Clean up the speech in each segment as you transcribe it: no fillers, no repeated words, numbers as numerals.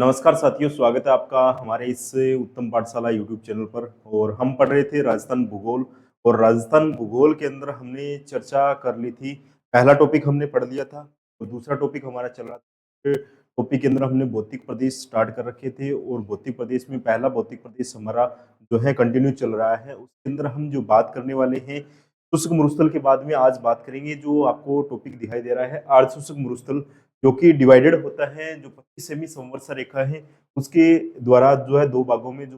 नमस्कार साथियों, स्वागत है आपका हमारे इस उत्तम पाठशाला यूट्यूब चैनल पर। और हम पढ़ रहे थे राजस्थान भूगोल। और राजस्थान भूगोल के अंदर हमने चर्चा कर ली थी। पहला टॉपिक हमने पढ़ लिया था और दूसरा टॉपिक हमारा चल रहा था। टॉपिक के अंदर हमने भौतिक प्रदेश स्टार्ट कर रखे थे और भौतिक प्रदेश में पहला भौतिक प्रदेश हमारा जो है कंटिन्यू चल रहा है। उसके अंदर हम जो बात करने वाले हैं शुष्क मरुस्थल के बाद में आज बात करेंगे। जो आपको टॉपिक दिखाई दे रहा है अर्ध शुष्क मरुस्थल, जो कि डिवाइडेड होता है, जो 25 सेमी संवर्षा रेखा है उसके द्वारा जो है दो भागों में, जो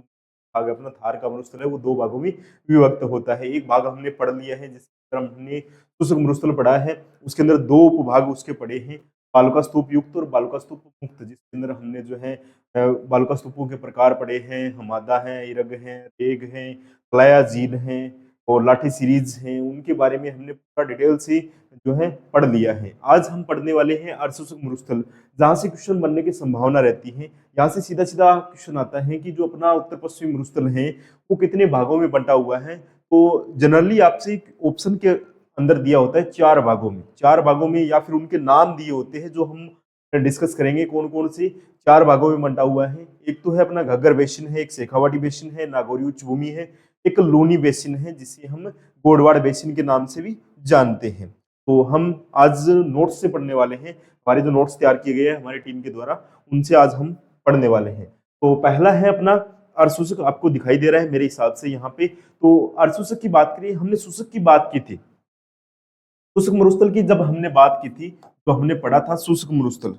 भाग अपना थार का मरुस्थल है वो दो भागों में विभक्त होता है। एक भाग हमने पढ़ लिया है जिसके अंदर हमने शुष्क मरुस्थल पढ़ा है। उसके अंदर दो उपभाग उसके पढ़े हैं, बालुका स्तूप युक्त और बालुका स्तूप मुक्त, जिसके अंदर हमने जो है बालुका स्तूपों के प्रकार पढ़े हैं। हमादा है, इरग है, रेग है, क्लायाजीन है और लाठी सीरीज है। उनके बारे में हमने पूरा डिटेल से जो है पढ़ लिया है। आज हम पढ़ने वाले हैं अर्धशुष्क मरुस्थल, जहां से क्वेश्चन बनने की संभावना रहती है। यहाँ से सीधा सीधा क्वेश्चन आता है कि जो अपना उत्तर पश्चिमी मरुस्थल है वो कितने भागों में बंटा हुआ है। तो जनरली आपसे ऑप्शन के अंदर दिया होता है चार भागों में या फिर उनके नाम दिए होते हैं, जो हम डिस्कस करेंगे कौन कौन से चार भागों में बंटा हुआ है। एक तो है अपना घग्गर बेसिन है, एक शेखावाटी बेसिन है, नागौरी उच्च भूमि है, एक लूनी बेसिन है जिसे हम गोडवाड़ बेसिन के नाम से भी जानते हैं। तो हम आज नोट्स से पढ़ने वाले हैं। हमारे जो नोट्स तैयार किए गए हैं हमारी टीम के द्वारा, उनसे आज हम पढ़ने वाले हैं। तो पहला है अपना अर्धशुष्क, आपको दिखाई दे रहा है मेरे हिसाब से यहाँ पे। तो अर्धशुष्क की बात करें, हमने शुष्क की बात की थी, शुष्क मरुस्थल की जब हमने बात की थी तो हमने पढ़ा था शुष्क मरुस्थल।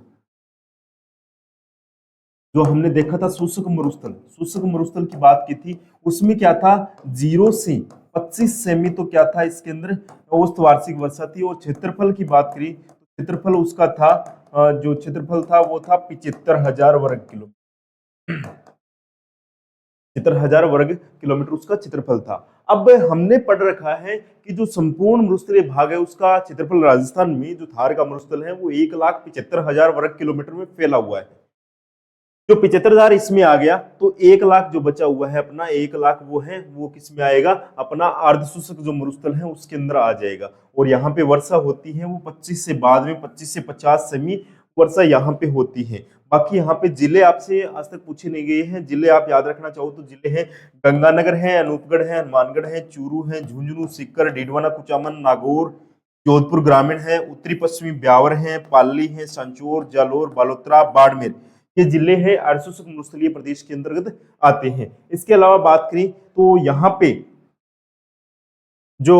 जो हमने देखा था शुष्क मरुस्थल की बात की थी, उसमें क्या था 0 से 25 सेमी, तो क्या था इसके अंदर औसत वार्षिक वर्षा थी। और क्षेत्रफल की बात करी तो क्षेत्रफल उसका था जो क्षेत्रफल था वो था 75,000 वर्ग किलोमीटर। 75,000 वर्ग किलोमीटर उसका क्षेत्रफल था। अब हमने पढ़ रखा है कि जो संपूर्ण मरुस्थलीय भाग है उसका क्षेत्रफल राजस्थान में जो थार का मरुस्थल है वो 1,75,000 वर्ग किलोमीटर में फैला हुआ है। जो 75,000 इसमें आ गया तो 1 लाख जो बचा हुआ है अपना 1 लाख वो किस में आएगा, अपना अर्धशुष्क जो मरुस्थल है उसके अंदर आ जाएगा। और यहाँ पे वर्षा होती है वो 25 से बाद में 25 से 50 सेमी वर्षा यहाँ पे होती है। बाकी यहाँ पे जिले आपसे आज तक पूछे नहीं गए हैं। जिले आप याद रखना चाहो तो जिले हैं गंगानगर है, अनूपगढ़ है, हनुमानगढ़ है, चूरू है, झुंझुनू, सीकर, डीडवाना, कुचामन, नागौर, जोधपुर ग्रामीण है, उत्तरी पश्चिमी ब्यावर है, पाली है, सांचौर, जालोर, बालोतरा, बाड़मेर, ये जिले हैं अर्धशुष्क मरुस्थलीय प्रदेश के अंतर्गत आते हैं। इसके अलावा बात करें तो यहाँ पे जो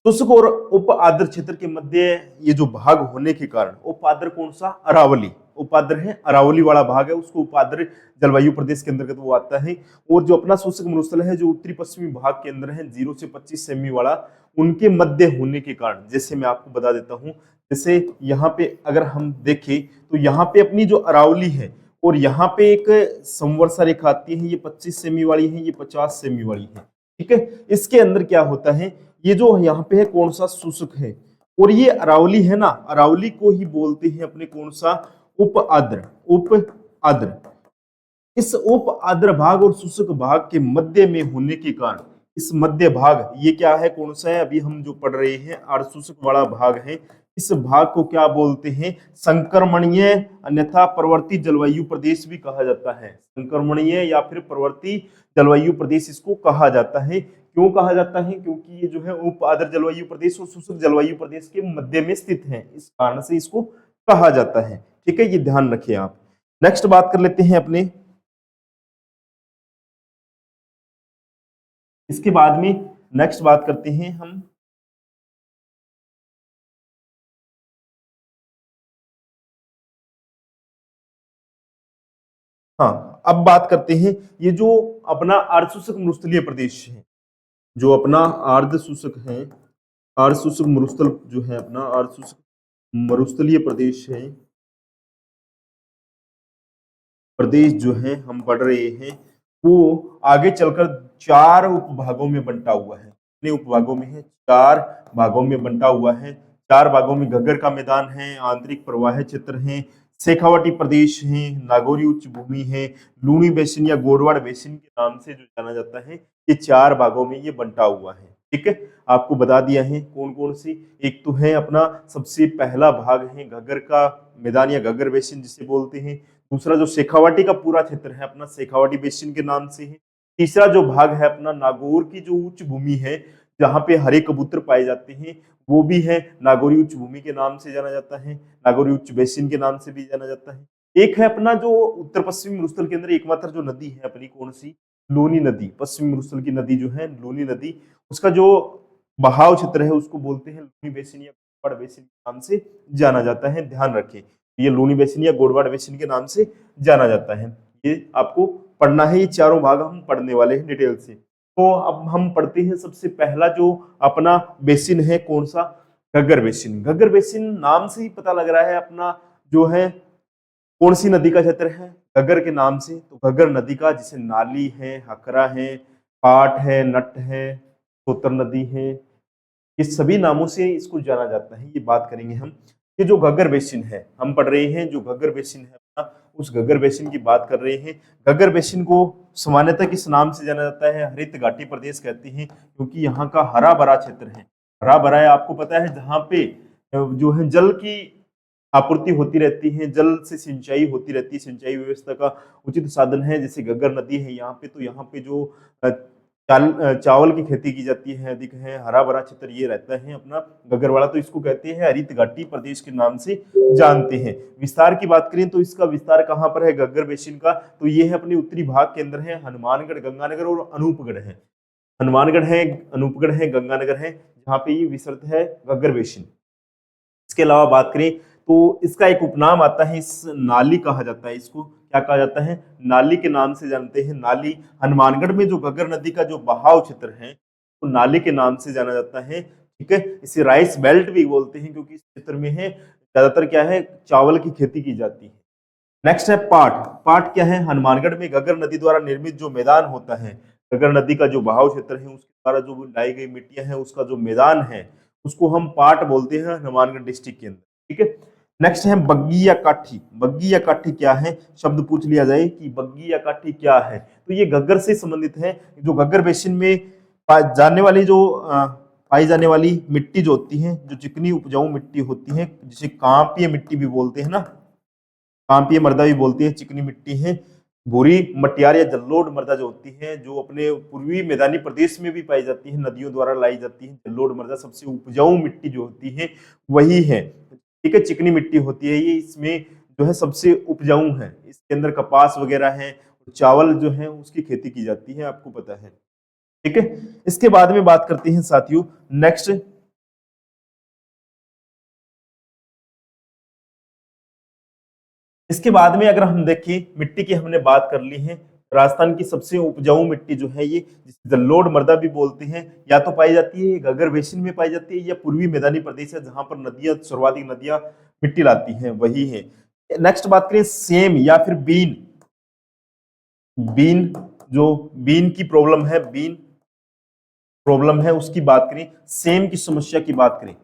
शुष्क और उप आर्द्र क्षेत्र के मध्य ये जो भाग होने के कारण, उप आर्द्र कौन सा, अरावली उप आर्द्र है, अरावली वाला भाग है, उसको उप आर्द्र जलवायु प्रदेश के अंतर्गत वो आता है। और जो अपना शुष्क मरुस्थल है जो उत्तरी पश्चिमी भाग के अंदर है 0 से 25 सेमी वाला, उनके मध्य होने के कारण, जैसे मैं आपको बता देता हूँ, जैसे यहाँ पे अगर हम देखें तो यहाँ पे अपनी जो अरावली है और यहाँ पे एक संवर्षा रेखा आती है, ये 25 सेमी वाली है, ये 50 सेमी वाली है। ठीक है, इसके अंदर क्या होता है, ये जो यहाँ पे है कौन सा, शुष्क है। और ये अरावली है ना, अरावली को ही बोलते हैं अपने कौन सा, उप आद्र। इस उप आद्र भाग और शुष्क भाग के मध्य में होने के कारण इस मध्य भाग, ये क्या है, कौन सा है, अभी हम जो पढ़ रहे हैं अर्धशुष्क वाला भाग है, इस भाग को क्या बोलते हैं, संक्रमणीय अन्यथा प्रवर्ती जलवायु प्रदेश भी कहा जाता है। संक्रमणीय या फिर प्रवर्ती जलवायु प्रदेश इसको कहा जाता है। क्यों कहा जाता है, क्योंकि ये जो है उप आर्द्र जलवायु प्रदेश और शुष्क जलवायु प्रदेश के मध्य में स्थित है, इस कारण से इसको कहा जाता है। ठीक है, ये ध्यान रखिए आप। नेक्स्ट बात कर लेते हैं अपने, इसके बाद में नेक्स्ट बात करते हैं हम, हाँ अब बात करते हैं ये जो अपना अर्धशुष्क मरुस्थलीय प्रदेश है, जो अपना अर्धशुष्क है, अर्धशुष्क मरुस्थल जो है अपना अर्धशुष्क मरुस्थलीय प्रदेश है, प्रदेश जो है हम पढ़ रहे हैं, वो आगे चलकर 4 उपभागों में बंटा हुआ है। कितने उपभागों में है, 4 भागों में बंटा हुआ है। 4 भागों में घग्गर का मैदान है, आंतरिक प्रवाह क्षेत्र है, शेखावाटी प्रदेश है, नागौरी उच्च भूमि है, लूनी बेसिन या गोडवाड़ बेसिन के नाम से जो जाना जाता है। ये 4 भागों में ये बंटा हुआ है। ठीक है, आपको बता दिया है कौन कौन सी। एक तो है अपना सबसे पहला भाग है घग्गर का मैदान या घग्गर बेसिन जिसे बोलते हैं। दूसरा जो शेखावाटी का पूरा क्षेत्र है अपना शेखावाटी बेसिन के नाम से है। तीसरा जो भाग है अपना नागौर की जो उच्च भूमि है जहाँ पे हरे कबूतर पाए जाते हैं वो भी है नागौरी उच्च भूमि के नाम से जाना जाता है, नागौरी उच्च बेसिन के नाम से भी जाना जाता है। एक है अपना जो उत्तर पश्चिमी मरुस्थल के अंदर एकमात्र जो नदी है अपनी कौन सी, लूनी नदी, पश्चिमी मरुस्थल की नदी जो है लूनी नदी, उसका जो बहाव क्षेत्र है उसको बोलते हैं लूनी बेसिन या गोडवाड़ बेसिन के नाम से जाना जाता है। ध्यान रखें ये लूनी बेसिन या गोडवाड़ बेसिन के नाम से जाना जाता है। ये आपको पढ़ना है, ये चारों भाग हम पढ़ने वाले हैं डिटेल से। तो अब हम पढ़ते हैं सबसे पहला जो अपना बेसिन है कौन सा, घग्गर बेसिन। घग्गर बेसिन नाम से ही पता लग रहा है अपना जो है कौन सी नदी का क्षेत्र है, घग्गर के नाम से। तो घग्गर नदी का जिसे नाली है, हकरा है, पाट है, नट है, सोतर नदी है, ये सभी नामों से इसको जाना जाता है। ये बात करेंगे हम। ये जो घग्गर बेसिन है हम पढ़ रहे हैं, जो घग्गर बेसिन है अपना, उस घग्गर बेसिन की बात कर रहे हैं। घग्गर बेसिन को सामान्यतः किस नाम से जाना जाता है, हरित घाटी प्रदेश कहते हैं, क्योंकि यहाँ का हरा भरा क्षेत्र है। हरा भरा है, आपको पता है जहाँ पे जो है जल की आपूर्ति होती रहती है, जल से सिंचाई होती रहती है, सिंचाई व्यवस्था का उचित साधन है, जैसे घग्गर नदी है यहाँ पे। तो यहाँ पे जो चावल की खेती की जाती है अधिक है, हरा भरा क्षेत्र ये रहता है अपना घग्गरवाड़ा। तो इसको कहते हैं हरित घाटी प्रदेश के नाम से जानते हैं। विस्तार की बात करें तो इसका विस्तार कहाँ पर है घग्गर बेसिन का, तो ये है अपने उत्तरी भाग के अंदर है, हनुमानगढ़, गंगानगर और अनूपगढ़ है। हनुमानगढ़ है, अनूपगढ़ है, गंगानगर है, जहाँ पे ये विस्तृत है घग्गर बेसिन। इसके अलावा बात करें तो इसका एक उपनाम आता है, इस नाली कहा जाता है, इसको क्या कहा जाता है, नाली के नाम से जानते हैं। नाली हनुमानगढ़ में जो घग्गर नदी का जो बहाव क्षेत्र है तो नाली के नाम से जाना जाता है। ठीक है, इसे राइस बेल्ट भी बोलते हैं क्योंकि इस क्षेत्र में है ज्यादातर क्या है, चावल की खेती की जाती है। नेक्स्ट है पाट। पाट क्या है, हनुमानगढ़ में घग्गर नदी द्वारा निर्मित जो मैदान होता है, घग्गर नदी का जो बहाव क्षेत्र है उसके द्वारा जो लाई गई मिट्टियां हैं उसका जो मैदान है उसको हम पाट बोलते हैं हनुमानगढ़ डिस्ट्रिक्ट के अंदर। ठीक है, नेक्स्ट है बग्गी या काठी। बग्गी या काठी क्या है, शब्द पूछ लिया जाए कि बग्गी या काठी क्या है, तो ये घग्गर से संबंधित है। जो घग्गर बेसिन में जाने वाली जो पाई जाने वाली मिट्टी जो होती है, जो चिकनी उपजाऊ मिट्टी होती है, जिसे कांपीय मिट्टी भी बोलते हैं ना, कांपीय मृदा भी बोलती है, चिकनी मिट्टी है। भूरी मटियार या जल्लोड मृदा जो होती है, जो अपने पूर्वी मैदानी प्रदेश में भी पाई जाती है, नदियों द्वारा लाई जाती है। जल्लोड मृदा सबसे उपजाऊ मिट्टी जो होती है वही है। ठीक है, चिकनी मिट्टी होती है ये, इसमें जो है सबसे उपजाऊ है। इसके अंदर कपास वगैरह है, चावल जो है उसकी खेती की जाती है, आपको पता है। ठीक है, इसके बाद में बात करते हैं साथियों नेक्स्ट। इसके बाद में अगर हम देखें मिट्टी की हमने बात कर ली है, राजस्थान की सबसे उपजाऊ मिट्टी जो है ये, जिसे जलोढ़ मृदा भी बोलते हैं, या तो पाई जाती है घग्गर बेसिन में पाई जाती है या पूर्वी मैदानी प्रदेश है जहां पर नदियां, सर्वाधिक नदियां मिट्टी लाती हैं, वही है। नेक्स्ट बात करें सेम या फिर बीन। बीन, जो बीन की प्रॉब्लम है, बीन प्रॉब्लम है उसकी बात करें, सेम की समस्या की बात करें,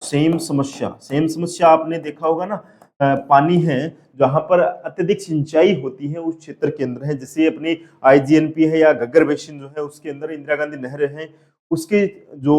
सेम समस्या, सेम समस्या आपने देखा होगा ना, पानी है जहां पर अत्यधिक सिंचाई होती है उस क्षेत्र के अंदर है, जैसे अपनी आईजीएनपी है या घग्गर बेसिन जो है उसके अंदर इंदिरा गांधी नहर है, उसके जो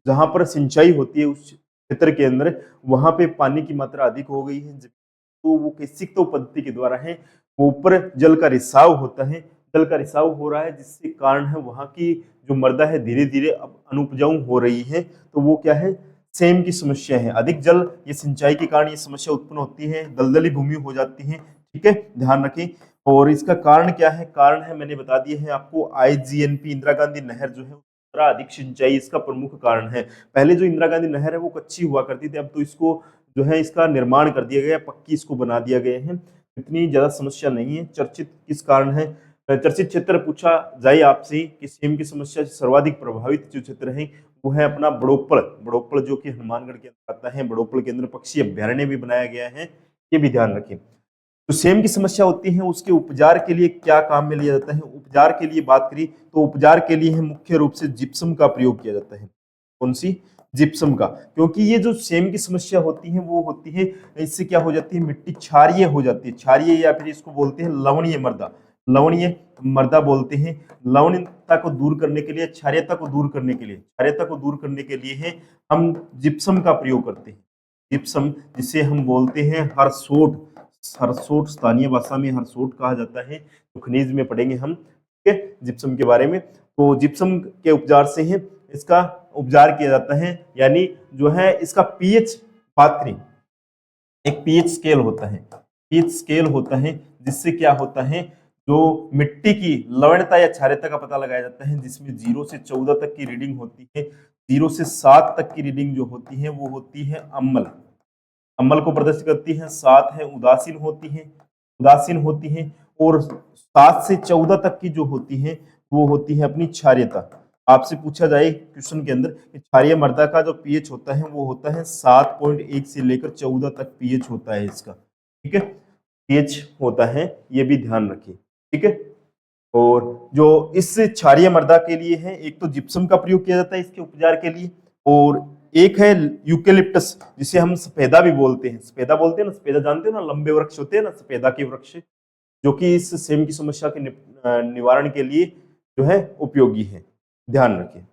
जहां पर सिंचाई होती है उस क्षेत्र के अंदर वहां पे पानी की मात्रा अधिक हो गई है, तो वो कैसे तो पद्धति के द्वारा है, वो ऊपर जल का रिसाव होता है, जल का रिसाव हो रहा है जिसके कारण है वहां की जो मृदा है धीरे धीरे अब अनुपजाऊ हो रही है, तो वो क्या है, सेम की समस्या है। अधिक जल, ये सिंचाई के कारण ये समस्या उत्पन्न होती है, दलदली भूमि हो जाती है। ठीक है, ध्यान रखें। और इसका कारण क्या है, कारण है मैंने बता दिया है आपको, आईजीएनपी इंदिरा गांधी नहर जो है अधिक सिंचाई इसका प्रमुख कारण है। पहले जो इंदिरा गांधी नहर है वो कच्ची हुआ करती थी, अब तो इसको जो है इसका निर्माण कर दिया गया, पक्की इसको बना दिया गया है, इतनी ज्यादा समस्या नहीं है। चर्चित किस कारण है, चर्चित क्षेत्र पूछा जाए आपसे कि सेम की समस्या से सर्वाधिक प्रभावित जो क्षेत्र है वो है अपना बड़ोपल। बड़ोपल जो कि हनुमानगढ़ के अंदर आता है, बड़ोपल के अंदर पक्षी अभ्यारण्य भी बनाया गया है, ये भी ध्यान रखें। तो सेम की समस्या होती है, उसके उपचार के लिए क्या काम में लिया जाता है, उपचार के लिए बात करी तो उपचार के लिए मुख्य रूप से जिप्सम का प्रयोग किया जाता है। कौन सी, जिप्सम का, क्योंकि ये जो सेम की समस्या होती है वो होती है, इससे क्या हो जाती है, मिट्टी क्षारीय हो जाती है, क्षारीय या फिर इसको बोलते हैं लवणीय मृदा, लवणीय मृदा बोलते हैं। लवणीयता को दूर करने के लिए, क्षारीयता को दूर करने के लिए, क्षारीयता को दूर करने के लिए है हम जिप्सम का प्रयोग करते हैं। जिप्सम जिसे हम बोलते हैं हरसोट, हरसोट, स्थानीय भाषा में हरसोट कहा जाता है। तो खनिज में पढ़ेंगे हम, ठीक है, जिप्सम के बारे में। तो जिप्सम के उपचार से है, इसका उपचार किया जाता है, यानी जो है इसका पीएच बात करें, एक पीएच स्केल होता है, पीएच स्केल होता है, जिससे क्या होता है, जो मिट्टी की लवणता या क्षारीयता का पता लगाया जाता है, जिसमें 0 से 14 तक की रीडिंग होती है। 0 से 7 तक की रीडिंग जो होती है वो होती है अम्ल, अम्ल को प्रदर्शित करती है। 7 है उदासीन होती है, उदासीन होती है। और 7 से 14 तक की जो होती है वो होती है अपनी क्षारीयता। आपसे पूछा जाए क्वेश्चन के अंदर कि क्षारीय मृदा का जो पीएच होता है वो होता है 7.1 से लेकर 14 तक पीएच होता है इसका, ठीक है, पीएच होता है, ये भी ध्यान रखिए, ठीक है। और जो इस क्षारीय मृदा के लिए है, एक तो जिप्सम का प्रयोग किया जाता है इसके उपचार के लिए, और एक है यूकेलिप्टस, जिसे हम सफेदा भी बोलते हैं, सफेदा बोलते हैं ना, सफेदा जानते हो ना, लंबे वृक्ष होते हैं ना, सफेदा के वृक्ष, जो कि इस सेम की समस्या के निवारण के लिए जो है उपयोगी है, ध्यान रखें।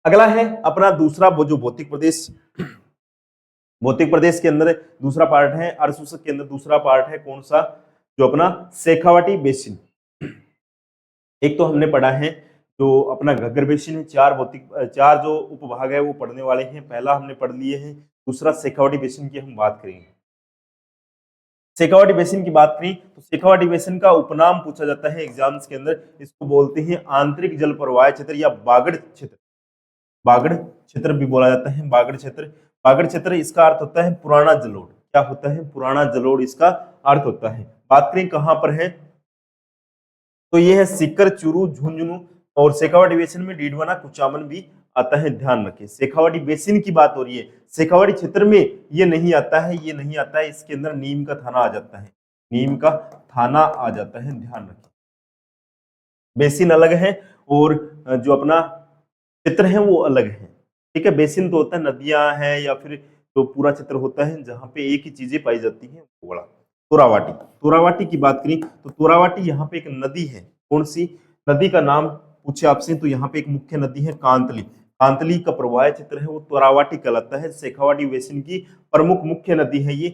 अगला है अपना दूसरा वो जो भौतिक प्रदेश, भौतिक प्रदेश के अंदर दूसरा पार्ट है, अर्धसूचक के अंदर दूसरा पार्ट है कौन सा, जो अपना शेखावाटी बेसिन। एक तो हमने पढ़ा है जो अपना घग्गर बेसिन है, चार जो उपभाग है वो पढ़ने वाले हैं, पहला हमने पढ़ लिए हैं, दूसरा शेखावाटी बेसिन की हम बात करेंगे। शेखावाटी बेसिन की बात करें तो शेखावाटी बेसिन का उपनाम पूछा जाता है एग्जाम्स के अंदर, इसको बोलते हैं आंतरिक जल प्रवाह क्षेत्र या बागड़ क्षेत्र, बागड़ क्षेत्र भी बोला जाता है, बागड़ क्षेत्र। बागड़ क्षेत्र इसका अर्थ होता है पुराना जलोढ़, क्या होता है, पुराना जलोढ़ इसका अर्थ होता है। बात करें कहां पर है, तो ये है सीकर, चूरू, झुंझुनू, और शेखावाटी बेसिन में डीडवाना, कुचामन भी आता है, ध्यान रखें। शेखावाटी बेसिन की बात हो रही है, शेखावाटी क्षेत्र में ये नहीं आता है, ये नहीं आता है, इसके अंदर नीम का थाना आ जाता है, नीम का थाना आ जाता है, ध्यान रखें। बेसिन अलग है और जो अपना क्षेत्र है वो अलग है, ठीक है। बेसिन तो होता है नदियां हैं या फिर जो पूरा क्षेत्र होता है जहां पे एक ही चीजें पाई जाती हैं, वो बड़ा। तोरावाटी, तोरावाटी की बात करें तो तोरावाटी यहाँ पे एक नदी है, कौन सी नदी का नाम पूछे आपसे, तो यहाँ पे एक मुख्य नदी है कांतली, कांतली का प्रवाह क्षेत्र है वो तोरावाटी कहलाता है, शेखावाटी बेसिन की प्रमुख मुख्य नदी है ये।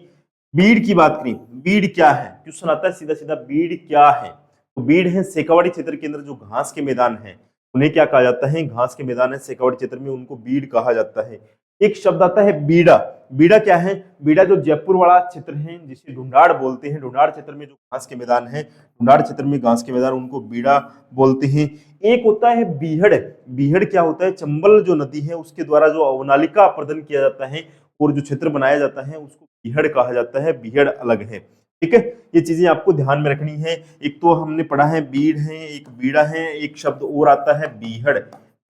बीड़ की बात करें, बीड़ क्या है, क्वेश्चन आता है सीधा सीधा, बीड़ क्या है, तो बीड़ है शेखावाटी क्षेत्र के अंदर जो घास के मैदान है, उन्हें क्या कहा जाता है, घास के मैदान है शेखावाटी क्षेत्र में, उनको बीड़ कहा जाता है। एक शब्द आता है बीड़ा, बीड़ा क्या है, बीड़ा जो जयपुर वाला क्षेत्र है जिसे ढूंढाड़ बोलते हैं, ढूंढाड़ क्षेत्र में जो घास के मैदान है, ढूंढाड़ क्षेत्र में घास के मैदान, उनको बीड़ा बोलते हैं। एक होता है बीहड़, बीहड़ क्या होता है, चंबल जो नदी है उसके द्वारा जो अवनालिका प्रदान किया जाता है और जो क्षेत्र बनाया जाता है उसको बीहड़ कहा जाता है, बीहड़ अलग है, ठीक है। ये चीजें आपको ध्यान में रखनी है। एक तो हमने पढ़ा है बीड़ है, एक बीड़ा है, एक शब्द और आता है बीहड़,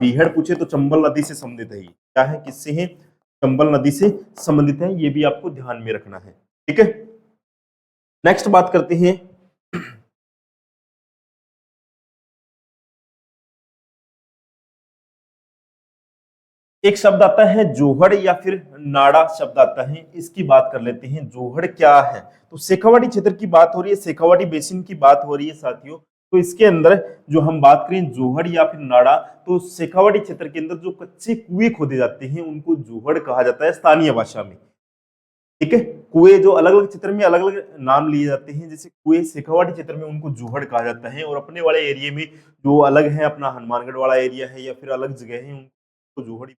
बीहड़ पूछे तो चंबल नदी से संबंधित है, ये क्या है, किससे है, चंबल नदी से संबंधित है, ये भी आपको ध्यान में रखना है, ठीक है। नेक्स्ट बात करते हैं, एक शब्द आता है जोहड़ या फिर नाड़ा शब्द आता है, इसकी बात कर लेते हैं। जोहड़ क्या है, तो शेखावाटी क्षेत्र की बात हो रही है, शेखावाटी बेसिन की बात हो रही है साथियों। तो इसके अंदर जो हम बात करें जोहड़ या फिर नाड़ा, तो शेखावाटी क्षेत्र के अंदर जो कच्चे कुएं खोदे जाते हैं उनको जोहड़ कहा जाता है स्थानीय भाषा में, ठीक है। कुएं जो अलग अलग क्षेत्र में अलग अलग नाम लिए जाते हैं, जैसे कुएं शेखावाटी क्षेत्र में उनको जोहड़ कहा जाता है, और अपने वाले एरिया में जो अलग है, अपना हनुमानगढ़ वाला एरिया है या फिर अलग जगह है, उनको जोहड़,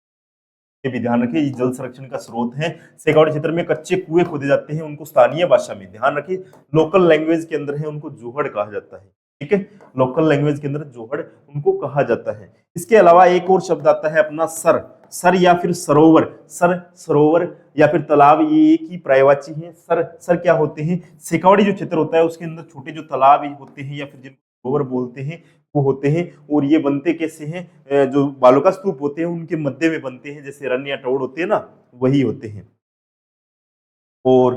ये भी ध्यान रखिए, ये जल संरक्षण का स्रोत है। शेखावाटी क्षेत्र में कच्चे कुएं खोदे जाते हैं, उनको स्थानीय भाषा में, ध्यान रखिए, लोकल लैंग्वेज के अंदर है उनको जोहड़ कहा जाता है, ठीक है, लोकल लैंग्वेज के अंदर जोहड़ उनको कहा जाता है। इसके अलावा एक और शब्द आता है अपना सर, सर या फिर सरोवर, सर, सरोवर या फिर तालाब, ये एक ही पर्यायवाची है। सर, सर क्या होते हैं, शेखावाटी जो क्षेत्र होता है उसके अंदर छोटे जो तालाब होते हैं या फिर जिनको सरोवर बोलते हैं वो होते हैं, और ये बनते कैसे हैं, जो बालू का स्तूप होते हैं उनके मध्य में बनते हैं, जैसे रन या टोड़ होते हैं ना, वही होते हैं। और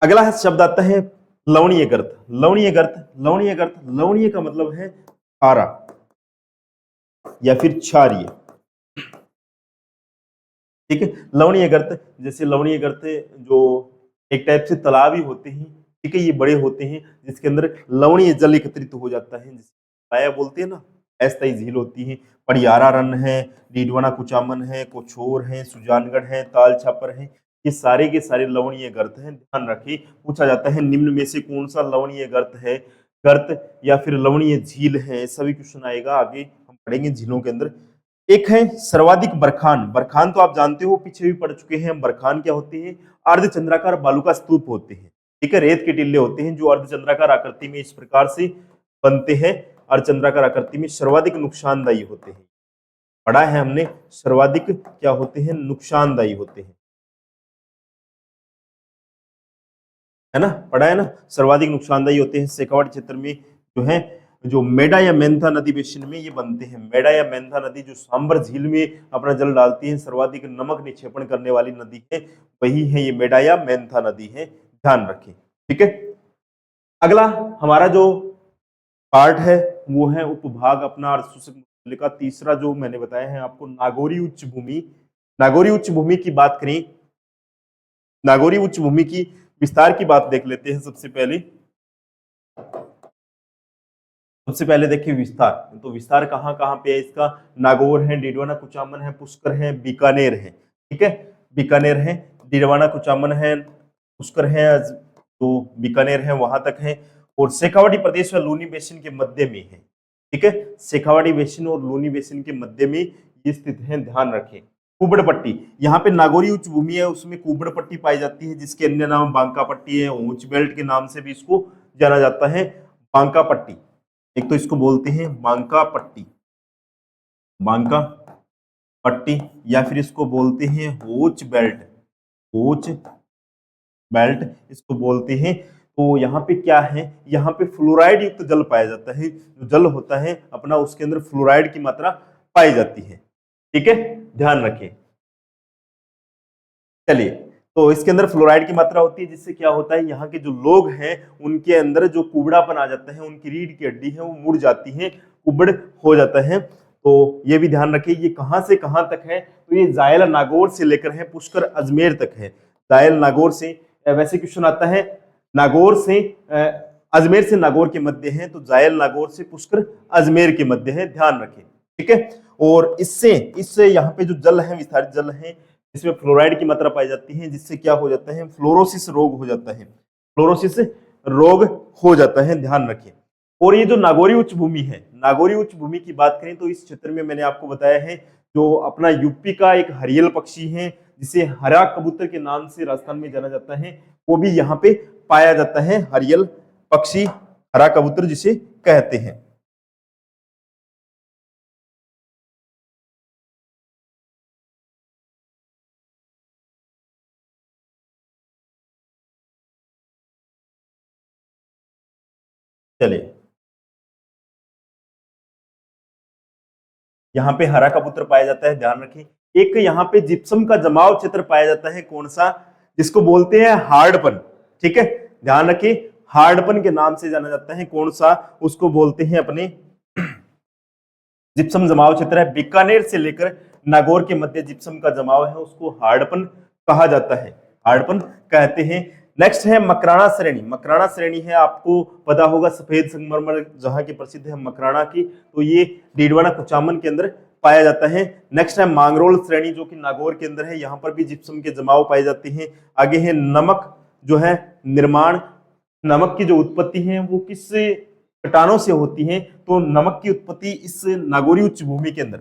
अगला शब्द आता है लवणीय गर्त, लवणीय गर्त, लवणीय गर्त, लवणीय का मतलब है खारा या फिर क्षारीय, ठीक है। लवणीय गर्त, जैसे लवणीय गर्त जो एक टाइप से तालाब ही होते हैं, ठीक है, ये बड़े होते हैं जिसके अंदर लवणीय जल एकत्रित हो जाता है, जिसे बोलते हैं ना, अस्थायी झील होती है। पड़ियारा रन है, डीडवाना कुचामन है, कोछोर है, सुजानगढ़ है, ताल छापर है, ये सारे के सारे लवणीय गर्त हैं, ध्यान रखिए। पूछा जाता है निम्न में से कौन सा लवणीय गर्त है, गर्त या फिर लवणीय झील है, सभी क्वेश्चन आएगा आगे हम पढ़ेंगे झीलों के अंदर। एक है सर्वाधिक बरखान। बरखान तो आप जानते हो, पीछे भी पढ़ चुके हैं। बरखान क्या होते हैं? अर्धचंद्राकार बालू का स्तूप होते हैं, ठीक है, रेत के टिल्ले होते हैं जो अर्धचंद्राकार आकृति में इस प्रकार से बनते हैं, अर्धचंद्राकार आकृति में, सर्वाधिक नुकसानदायी होते हैं। पढ़ा है हमने, सर्वाधिक क्या होते हैं? नुकसानदायी होते हैं, है ना, पढ़ा है ना, सर्वाधिक नुकसानदायी होते हैं। शेखावाटी क्षेत्र में जो है, जो मेडा या मेंथा नदी बेसिन में ये बनते हैं। मेडा या मेंथा नदी जो सांबर झील में अपना जल डालती है, सर्वाधिक नमक निक्षेपण करने वाली नदी है, वही है ये मेडा या मेंथा नदी है, ध्यान रखें, ठीक है। अगला हमारा जो पार्ट है वो है उपभाग अपना अर्थशोषक मृस्थल का तीसरा, जो मैंने बताया है आपको, नागौरी उच्च भूमि। नागौरी उच्च भूमि की बात करें, नागौरी उच्च भूमि की विस्तार की बात देख लेते हैं। सबसे पहले देखिए विस्तार, तो विस्तार कहाँ कहाँ पे है इसका? नागौर है, डीडवाना कुचामन है, पुष्कर है, बीकानेर है, ठीक है, बीकानेर है, डीडवाना कुचामन है, पुष्कर है, तो बीकानेर है, वहां तक है। और शेखावाटी प्रदेश व लूनी बेसिन के मध्य में है, ठीक है, शेखावाटी बेसिन और लूनी बेसिन के मध्य में ये स्थित है, ध्यान रखें। कुबड़ पट्टी, यहाँ पे नागौरी उच्च भूमि है, उसमें कुबड़ पट्टी पाई जाती है, जिसके अन्य नाम बांका पट्टी है, ऊंच बेल्ट के नाम से भी इसको जाना जाता है, बांका पट्टी। एक तो इसको बोलते हैं बांका पट्टी, बांका पट्टी, या फिर इसको बोलते हैं होच बेल्ट, होच बेल्ट इसको बोलते हैं। तो यहाँ पे क्या है? यहाँ पे फ्लोराइड युक्त जल पाया जाता है, जो जल होता है अपना उसके अंदर फ्लोराइड की मात्रा पाई जाती है, ठीक है, ध्यान रखें। चलिए, तो इसके अंदर फ्लोराइड की मात्रा होती है, जिससे क्या होता है, यहाँ के जो लोग हैं उनके अंदर जो कुबड़ापन आ जाता है, उनकी रीढ़ की हड्डी है वो मुड़ जाती है, कुबड़ हो जाता है। तो ये भी ध्यान रखिए, ये कहां से कहां तक है? तो ये जायल नागौर से लेकर है पुष्कर अजमेर तक है। जायल नागौर से, वैसे क्वेश्चन आता है नागौर से अजमेर से नागौर के मध्य है, तो जायल नागौर से पुष्कर अजमेर के मध्य है, ध्यान रखें, ठीक है। और इससे यहाँ पे जो जल है, विस्तारित जल है, इसमें फ्लोराइड की मात्रा पाई जाती है, जिससे क्या हो जाता है? फ्लोरोसिस रोग हो जाता है, फ्लोरोसिस रोग हो जाता है, ध्यान रखें। और ये जो नागौरी उच्च भूमि है, नागौरी उच्च भूमि की बात करें तो इस क्षेत्र में मैंने आपको बताया है, जो अपना यूपी का एक हरियल पक्षी है, जिसे हरा कबूतर के नाम से राजस्थान में जाना जाता है, वो भी यहाँ पे पाया जाता है, हरियल पक्षी, हरा कबूतर जिसे कहते हैं। चलिए, यहाँ पे हरा कबूतर पाया जाता है, ध्यान रखें। एक यहाँ पे जिप्सम का जमाव क्षेत्र पाया जाता है, कौन सा? जिसको बोलते हैं हार्डपन, ठीक है, ध्यान रखें, हार्डपन के नाम से जाना जाता है, कौन सा? उसको बोलते हैं अपने जिप्सम जमाव क्षेत्र है, बीकानेर से लेकर नागौर के मध्य जिप्सम का जमाव है, उसको हार्डपन कहा जाता है, हार्डपन कहते हैं। नेक्स्ट है मकराना श्रेणी। मकराना श्रेणी है, आपको पता होगा, सफेद संगमरमर जहां की प्रसिद्ध है मकराना की, तो ये डीडवाना कुचामन के अंदर पाया जाता है। नेक्स्ट है मांगरोल श्रेणी, जो कि नागौर के अंदर है, यहाँ पर भी जिप्सम के जमाव पाए जाते हैं। आगे है नमक जो है निर्माण, नमक की जो उत्पत्ति है वो किस चट्टानों से होती है? तो नमक की उत्पत्ति इस नागौरी उच्च भूमि के अंदर,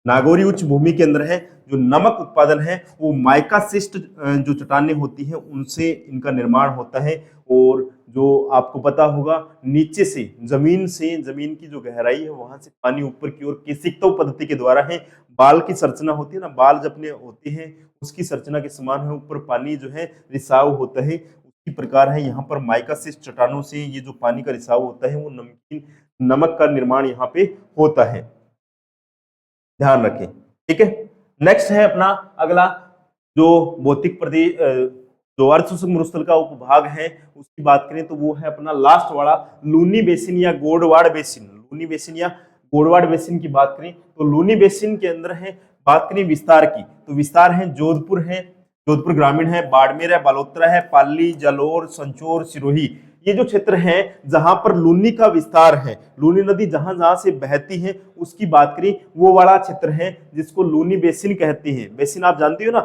नागौरी उच्च भूमि के अंदर है, जो नमक उत्पादन है वो माइकासिस्ट जो चट्टानें होती हैं उनसे इनका निर्माण होता है। और जो आपको पता होगा, नीचे से जमीन की जो गहराई है वहां से पानी ऊपर की ओर केसिक्तव पद्धति के द्वारा है, बाल की संरचना होती है ना, बाल जब अपने होते हैं उसकी संरचना के समान है, ऊपर पानी जो है रिसाव होता है, उसी प्रकार है यहाँ पर माइकासिस्ट चट्टानों से ये जो पानी का रिसाव होता है वो नमकीन नमक का निर्माण यहाँ पे होता है, ध्यान रखें, ठीक है। नेक्स्ट है अपना अगला जो भौतिक प्रदेश, जो अर्धशोषक मरुस्थल का उपभाग है, उसकी बात करें तो वो है अपना लास्ट वाला लूनी बेसिन या गोडवाड़ बेसिन। लूनी बेसिन या गोडवाड़ बेसिन की बात करें तो लूनी बेसिन के अंदर है, बात करें विस्तार की तो विस्तार है जोधपुर ग्रामीण है, बाड़मेर है, बालोतरा है, पाली, जालोर, संचोर, सिरोही, ये जो क्षेत्र है जहां पर लूनी का विस्तार है, लूनी नदी जहां जहां से बहती है उसकी बात करें, वो वाला क्षेत्र है जिसको लूनी बेसिन कहते हैं। बेसिन आप जानते हो ना,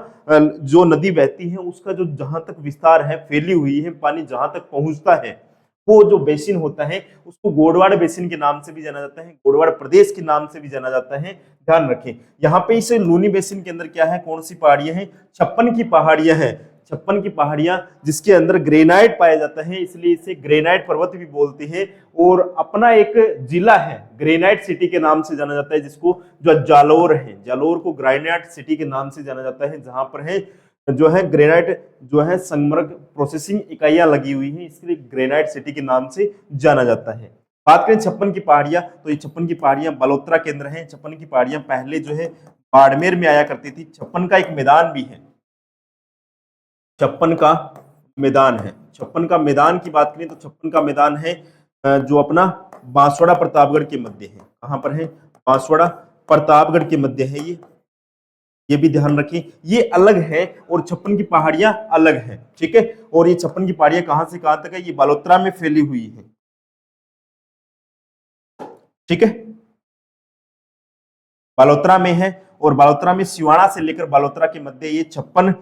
जो नदी बहती है उसका जो जहां तक विस्तार है, फैली हुई है, पानी जहां तक पहुंचता है, वो जो बेसिन होता है उसको गोडवाड़ बेसिन के नाम से भी जाना जाता है, गोडवाड़ प्रदेश के नाम से भी जाना जाता है। ध्यान रखें, यहाँ पे इस लूनी बेसिन के अंदर क्या है, कौन सी पहाड़ियां हैं, 56 की पहाड़ियां हैं, 56 की पहाड़ियां जिसके अंदर ग्रेनाइट पाया जाता है, इसलिए इसे ग्रेनाइट पर्वत भी बोलते हैं। और अपना एक जिला है ग्रेनाइट सिटी के नाम से जाना जाता है, जिसको जो जालोर है, जालोर को ग्रेनाइट सिटी के नाम से जाना जाता है, जहां पर है जो है ग्रेनाइट जो है संगमरमर प्रोसेसिंग इकाइयां लगी हुई हैं, इसके लिए ग्रेनाइट सिटी के नाम से जाना जाता है। बात करें 56 की पहाड़ियां, तो ये 56 की पहाड़ियां बलोत्रा के अंदर है। 56 की पहाड़ियां पहले जो है बाड़मेर में आया करती थी। 56 का एक मैदान भी है, 56 का मैदान है। 56 का मैदान की बात करें तो 56 का मैदान है जो अपना बांसवाड़ा प्रतापगढ़ के मध्य है। कहां पर है, बांसवाड़ा प्रतापगढ़ के मध्य है ये भी ध्यान रखें, ये अलग है और 56 की पहाड़ियां अलग है, ठीक है। और ये 56 की पहाड़ियां कहां से कहां तक है, ये बालोतरा में फैली हुई है, ठीक है, बालोतरा में है। और बालोतरा में सिवाना से लेकर बालोतरा के मध्य ये 56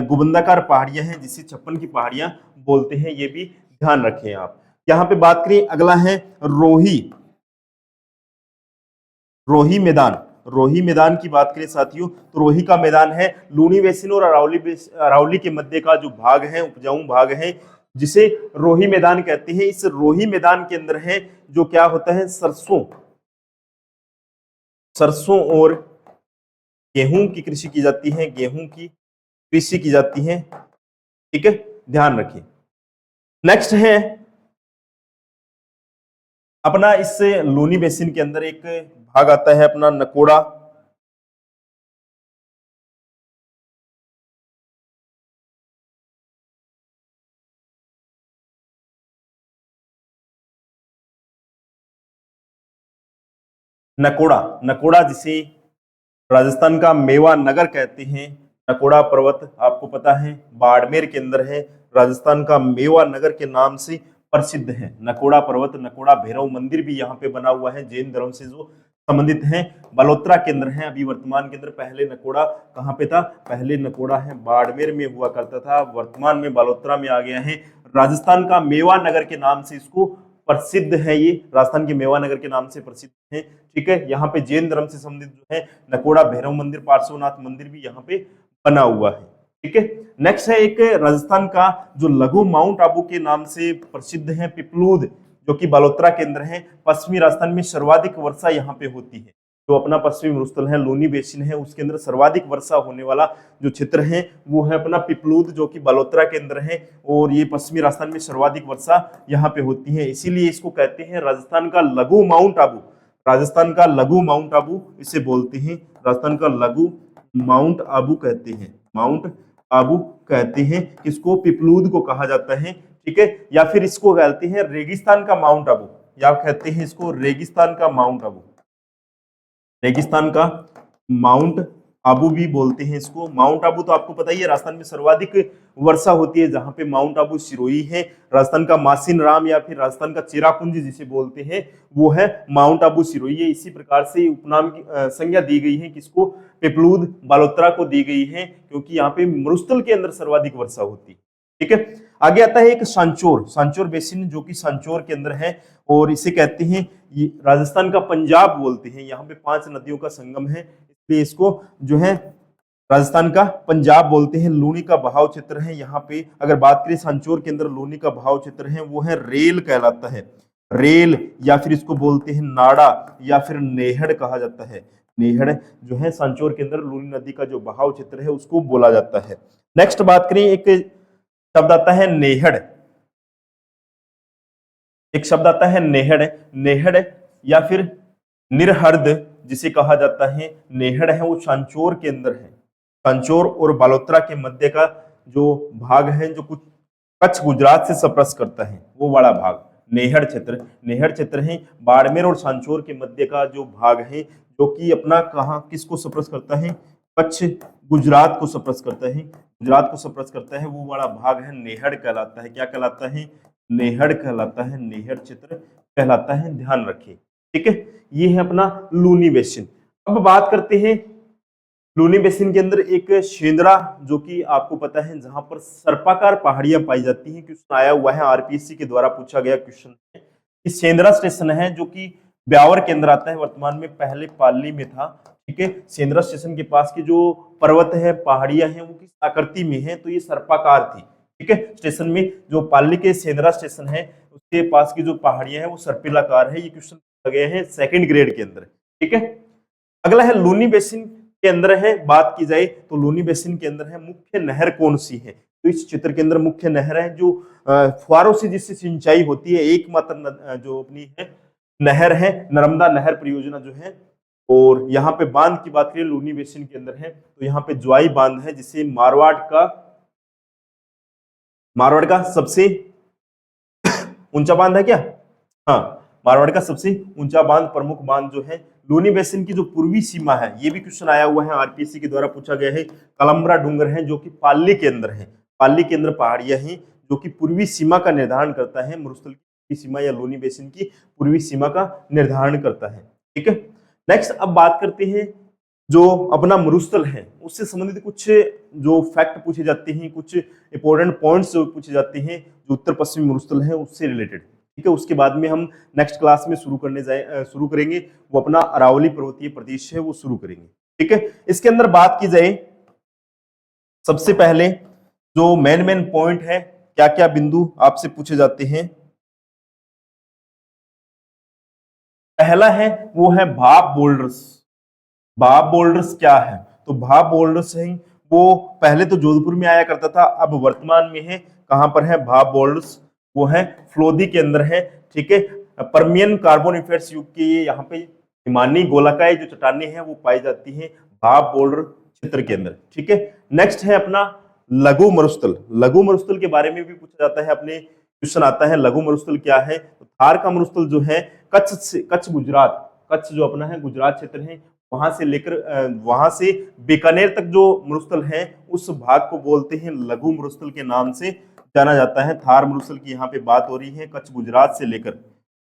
गुबंदाकार पहाड़ियां हैं, जिसे 56 की पहाड़ियां बोलते हैं, ये भी ध्यान रखें आप। यहां पे बात करें, अगला है रोही, रोही मैदान। रोही मैदान की बात करें साथियों, तो रोही का मैदान है लूनी बेसिन और अरावली के मध्य का जो भाग है, उपजाऊ भाग है, जिसे रोही मैदान कहते हैं। इस रोही मैदान के अंदर है जो क्या होता है, सरसों और गेहूं की कृषि की जाती है, गेहूं की कृषि की जाती है, ठीक है, ध्यान रखिए। नेक्स्ट है अपना इस लूनी बेसिन के अंदर एक भाग आता है अपना नकोड़ा। नकोड़ा, नकोड़ा जिसे राजस्थान का मेवा नगर कहते हैं। नकोड़ा पर्वत आपको पता है बाड़मेर के अंदर है, राजस्थान का मेवा नगर के नाम से प्रसिद्ध है नकोड़ा पर्वत। नकोड़ा भैरव मंदिर भी यहाँ पे बना हुआ है, जैन धर्म से जो संबंधित है, बलोत्रा के अंदर है अभी वर्तमान के अंदर। पहले नकोड़ा कहाँ पे था, पहले नकोड़ा है बाड़मेर में हुआ करता था, वर्तमान में बालोत्रा में आ गया है। राजस्थान का मेवा नगर के नाम से इसको प्रसिद्ध है, ये राजस्थान के मेवा नगर के नाम से प्रसिद्ध है, ठीक है। यहाँ पे जैन धर्म से संबंधित जो है नकोड़ा भैरव मंदिर, पार्श्वनाथ मंदिर भी यहाँ पे बना हुआ है, ठीक है। नेक्स्ट है एक राजस्थान का जो लघु माउंट आबू के नाम से प्रसिद्ध है पिपलूद, जो कि बालोतरा के अंदर है। पश्चिमी राजस्थान में सर्वाधिक वर्षा यहाँ पे होती है, जो अपना पश्चिमी मरुस्थल है, लूनी बेसिन है, उसके अंदर सर्वाधिक वर्षा होने वाला जो क्षेत्र है वो है अपना पिपलूद, जो कि बालोतरा के अंदर है। और ये पश्चिमी राजस्थान में सर्वाधिक वर्षा यहाँ पे होती है, इसीलिए इसको कहते हैं राजस्थान का लघु माउंट आबू। राजस्थान का लघु माउंट आबू इसे बोलते हैं, राजस्थान का लघु माउंट आबू कहते हैं, माउंट आबू कहते हैं। किसको, पिपलूद को कहा जाता है, ठीक है। या फिर इसको कहते हैं रेगिस्तान का माउंट आबू, या कहते हैं इसको रेगिस्तान का माउंट आबू, रेगिस्तान का माउंट आबू भी बोलते हैं इसको। माउंट आबू तो आपको पता ही है राजस्थान में सर्वाधिक वर्षा होती है, जहां पे माउंट आबू सिरोही है। राजस्थान का मासिन राम या फिर राजस्थान का चेरापुंजी जिसे बोलते हैं वो है माउंट आबू सिरोही है। इसी प्रकार से उपनाम की संज्ञा दी गई है, किसको, पिपलूद बालोतरा को दी गई है, क्योंकि यहाँ पे मरुस्थल के अंदर सर्वाधिक वर्षा होती है, ठीक है। आगे आता है एक सांचोर, सांचोर बेसिन, जो कि सांचोर के अंदर है और इसे कहते हैं ये राजस्थान का पंजाब बोलते हैं। यहाँ पे 5 नदियों का संगम है, इसलिए इसको जो है राजस्थान का पंजाब बोलते हैं। लूनी का बहाव क्षेत्र है यहाँ पे। अगर बात करें सांचोर के अंदर लूनी का बहाव क्षेत्र है वो है रेल कहलाता है, रेल, या फिर इसको बोलते हैं नाड़ा, या फिर नेहड़ कहा जाता है। नेहड़ जो है सांचोर के अंदर लूनी नदी का जो बहाव क्षेत्र है उसको बोला जाता है। नेक्स्ट बात करें, एक शब्द आता है नेहड़, एक शब्द आता है नेहड़, नेहड़ या फिर निरहर्द जिसे कहा जाता है। नेहड़ है वो सांचोर के अंदर है, सांचोर और बालोतरा के मध्य का जो भाग है, जो कुछ कच्छ गुजरात से स्पर्श करता है, वो वाला भाग नेहड़ क्षेत्र। नेहड़ क्षेत्र है बाड़मेर और सांचोर के मध्य का जो भाग है, जो कि अपना कहाँ किसको स्पर्श करता है, कच्छ गुजरात को स्पर्श करता है, गुजरात को स्पर्श करता है, वो वाला भाग है नेहड़ कहलाता है। क्या कहलाता है, नेहड़ कहलाता है, नेहड़ क्षेत्र कहलाता है, ध्यान रखिए। ठीक है, ये है अपना लूनी बेसिन। अब बात करते हैं लूनी बेसिन के अंदर एक शेंद्रा, जो कि आपको पता है जहां पर सर्पाकार पहाड़ियां पाई जाती हैं। क्वेश्चन आया हुआ है, आरपीएससी के द्वारा पूछा गया क्वेश्चन है कि सेंद्रा स्टेशन है जो कि ब्यावर के अंदर आता है, वर्तमान में पहले पाली में था। ठीक है, सेंद्रा स्टेशन के पास की जो पर्वत है, पहाड़ियां हैं, वो किस आकृति में है, तो ये सर्पाकार थी। ठीक है, स्टेशन में जो पाली के सेंद्रा स्टेशन है उसके पास की जो पहाड़ियां हैं वो सर्पिलाकार है। ये क्वेश्चन पूछा गया है सेकंड ग्रेड के अंदर। ठीक है, अगला है लूनी बेसिन के अंदर है, बात की जाए तो लूनी बेसिन के अंदर है मुख्य नहर कौन सी है, तो इस क्षेत्र के अंदर मुख्य नहर है जो फुहारों से जिससे सिंचाई होती है, एकमात्र जो अपनी है नहर है नर्मदा नहर परियोजना जो है। और यहाँ पे बांध की बात करें लूनी बेसिन के अंदर है तो यहाँ पे ज्वाई बांध है, जिसे मारवाड़ का सबसे ऊंचा बांध है क्या, हाँ, मारवाड़ का सबसे ऊंचा बांध, प्रमुख बांध जो है लूनी बेसिन की जो पूर्वी सीमा है, ये भी क्वेश्चन आया हुआ है, आरपीएससी के द्वारा पूछा गया है। कलम्बरा डूंगर है जो कि पाली के अंदर है, पाली के अंदर पहाड़ियां हैं जो कि पूर्वी सीमा का निर्धारण करता है, मरुस्थल की सीमा या लूनी बेसिन की पूर्वी सीमा का निर्धारण करता है। ठीक है, नेक्स्ट अब बात करते हैं जो अपना मरुस्थल है उससे संबंधित कुछ जो फैक्ट पूछे जाते हैं, कुछ इंपॉर्टेंट पॉइंट्स जो पूछे जाते हैं जो उत्तर पश्चिमी मरुस्थल है उससे रिलेटेड। ठीक है, उसके बाद में हम नेक्स्ट क्लास में शुरू करेंगे, वो अपना अरावली पर्वतीय प्रदेश है वो शुरू करेंगे। ठीक है, इसके अंदर बात की जाए सबसे पहले जो मेन पॉइंट है, क्या क्या बिंदु आपसे पूछे जाते हैं। पहला है वो है भाप बोल्डर्स। भाप बोल्डर्स क्या है, तो भाप बोल्डर्स है वो पहले तो जोधपुर में आया करता था, अब वर्तमान में है कहां पर है भाप बोल्डर्स, वो है फ्लोदी के अंदर है। ठीक है, परमियन कार्बोनिफेरस युग के ये यहाँ पे हिमानी गोलाकाय जो चट्टानें हैं वो पाई जाती हैं भाप बोल्डर क्षेत्र के अंदर। ठीक है, नेक्स्ट है अपना लघु मरुस्थल। लघु मरुस्थल के बारे में भी पूछा जाता है, अपने क्वेश्चन आता है लघु मरुस्थल क्या है, तो थार का मरुस्थल जो है कच्छ गुजरात, कच्छ जो अपना है गुजरात क्षेत्र है, वहां से बीकानेर तक जो मरुस्थल है उस भाग को बोलते हैं लघु मरुस्थल के नाम से जाना जाता है। थार मरुस्थल की यहाँ पे बात हो रही है, कच्छ गुजरात से लेकर,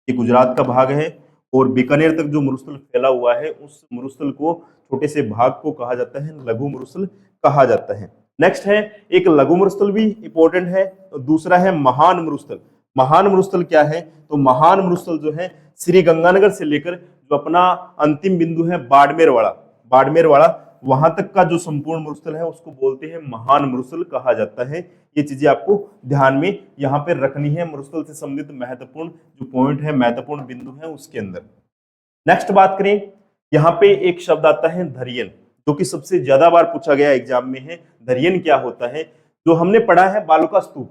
ये गुजरात का भाग है, और बीकानेर तक जो मरुस्थल फैला हुआ है उस मरुस्थल को, छोटे से भाग को कहा जाता है लघु मरुस्थल कहा जाता है। नेक्स्ट है एक लघु मरुस्थल भी इंपॉर्टेंट है, तो दूसरा है महान मरुस्थल। महान मरुस्थल क्या है, तो महान मरुस्थल जो है श्री गंगानगर से लेकर जो अपना अंतिम बिंदु है बाड़मेर वाला वहां तक का जो संपूर्ण मरुस्थल है उसको बोलते हैं महान मरुस्थल कहा जाता है। ये चीजें आपको ध्यान में यहाँ पे रखनी है, मरुस्थल से संबंधित महत्वपूर्ण जो पॉइंट है, महत्वपूर्ण बिंदु है उसके अंदर। नेक्स्ट बात करें, यहाँ पे एक शब्द आता है धरियन, जो कि सबसे ज्यादा बार पूछा गया एग्जाम में है। धरियन क्या होता है, जो हमने पढ़ा है बालू का स्तूप,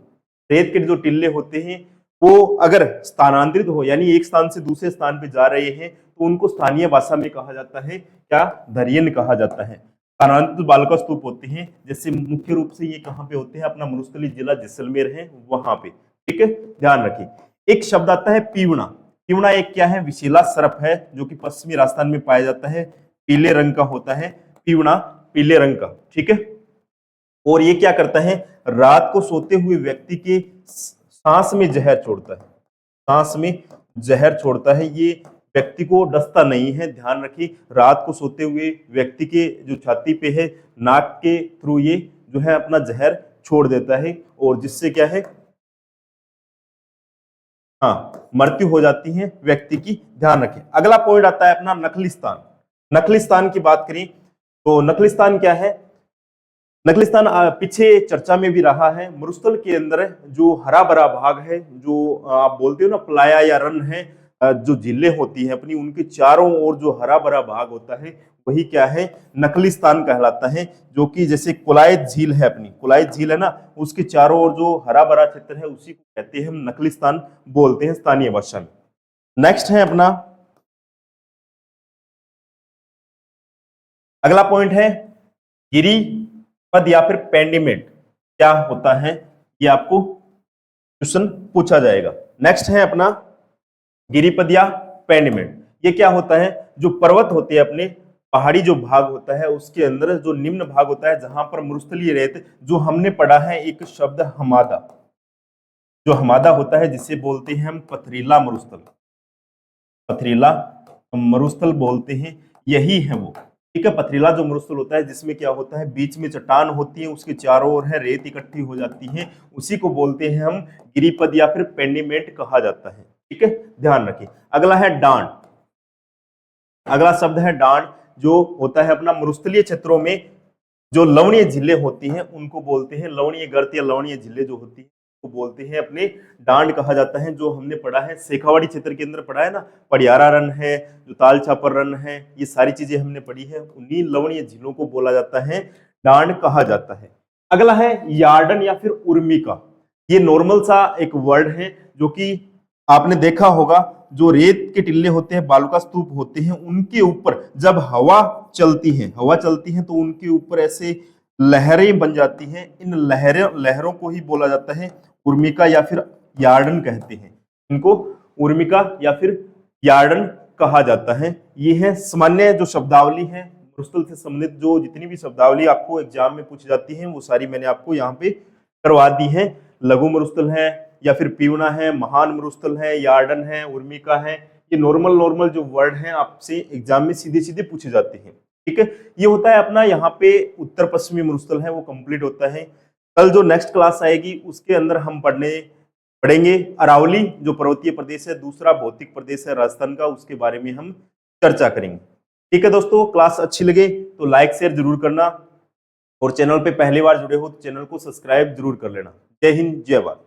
रेत के जो टिल्ले होते हैं वो अगर स्थानांतरित हो, यानी एक स्थान से दूसरे स्थान पे जा रहे हैं, तो उनको स्थानीय भाषा में कहा जाता है क्या, धरियन कहा जाता है। स्थानांतरित बालू का स्तूप होते हैं, जैसे मुख्य रूप से ये कहाँ पे होते हैं, अपना मरुस्थलीय जिला जैसलमेर है वहां पे। ठीक है, ध्यान रखिए। एक शब्द आता है पीवना। पीवना एक क्या है, विशीला सर्प है जो कि पश्चिमी राजस्थान में पाया जाता है, पीले रंग का होता है पीवना, पीले रंग का। ठीक है, और ये क्या करता है, रात को सोते हुए व्यक्ति के सांस में जहर छोड़ता है, सांस में जहर छोड़ता है। ये व्यक्ति को डसता नहीं है, ध्यान रखिए। रात को सोते हुए व्यक्ति के जो छाती पे है, नाक के थ्रू ये जो है अपना जहर छोड़ देता है, और जिससे क्या है, हाँ, मृत्यु हो जाती है व्यक्ति की, ध्यान रखें। अगला पॉइंट आता है अपना नखलिस्तान। नखलिस्तान की बात करें तो नखलिस्तान क्या है, नखलिस्तान पीछे चर्चा में भी रहा है। मरुस्थल के अंदर जो हरा भरा भाग है, जो आप बोलते हो ना प्लाया या रन है, जो झीलें होती है अपनी, उनके चारों ओर जो हरा भरा भाग होता है वही क्या है, नखलिस्तान कहलाता है। जो कि जैसे कुलायत झील है, अपनी कुलायत झील है ना, उसके चारों ओर जो हरा भरा क्षेत्र है उसी को कहते हैं हम नखलिस्तान बोलते हैं स्थानीय भाषा में। नेक्स्ट है अपना अगला पॉइंट है गिरी पद या फिर पेंडिमेंट क्या होता है, ये आपको क्वेश्चन पूछा जाएगा। नेक्स्ट है अपना गिरिपद या पेंडिमेंट। ये क्या होता है, जो पर्वत होते हैं अपने पहाड़ी जो भाग होता है उसके अंदर जो निम्न भाग होता है जहां पर मरुस्थलीय रेत, जो हमने पढ़ा है एक शब्द हमादा, जो हमादा होता है जिसे बोलते हैं हम पथरीला मरुस्थल, पथरीला मरुस्थल बोलते हैं, यही है वो। ठीक है, पथरीला जो मरुस्थल होता है जिसमें क्या होता है, बीच में चट्टान होती है, उसके चारों ओर है रेत इकट्ठी हो जाती है, उसी को बोलते हैं हम गिरिपद या फिर पेंडीमेंट कहा जाता है। ठीक है, ध्यान रखिए। अगला है डांड, अगला शब्द है डांड, जो होता है अपना मरुस्थलीय क्षेत्रों में जो लवणीय झीलें होती हैं उनको बोलते हैं, लवणीय गर्त या लवणीय झीलें जो होती हैं को बोलते हैं अपने डांड कहा जाता है। जो हमने पढ़ा है शेखावाड़ी क्षेत्र के अंदर पढ़ा है ना, पड़ियारा रन है, जो ताल छापर रन है, ये सारी चीजें हमने पढ़ी है, उन्हीं लवणीय झीलों को बोला जाता है, डांड कहा जाता है। अगला है यार्डन या फिर उर्मिका। ये नॉर्मल सा एक वर्ड है जो कि आपने देखा होगा, जो रेत के टिल्ले होते हैं, बालू स्तूप होते हैं, उनके ऊपर जब हवा चलती है तो उनके ऊपर ऐसे लहरें बन जाती हैं। इन लहरों को ही बोला जाता है उर्मिका या फिर यार्डन कहते हैं। इनको उर्मिका या फिर यार्डन कहा जाता है। ये है सामान्य जो शब्दावली है मरुस्थल से संबंधित, जो जितनी भी शब्दावली आपको एग्जाम में पूछी जाती है वो सारी मैंने आपको यहाँ पे करवा दी है। लघु मरुस्थल है या फिर पीवना है, महान मरुस्थल है, यार्डन है, उर्मिका है, ये नॉर्मल जो वर्ड हैं आपसे एग्जाम में सीधे सीधे पूछे जाते हैं। ठीक है, ये होता है अपना यहाँ पे उत्तर पश्चिमी मरुस्थल है वो कंप्लीट होता है। कल जो नेक्स्ट क्लास आएगी उसके अंदर हम पढ़ेंगे अरावली जो पर्वतीय प्रदेश है, दूसरा भौतिक प्रदेश है राजस्थान का, उसके बारे में हम चर्चा करेंगे। ठीक है दोस्तों, क्लास अच्छी लगे तो लाइक शेयर जरूर करना, और चैनल पे पहली बार जुड़े हो तो चैनल को सब्सक्राइब जरूर कर लेना। जय हिंद, जय भारत।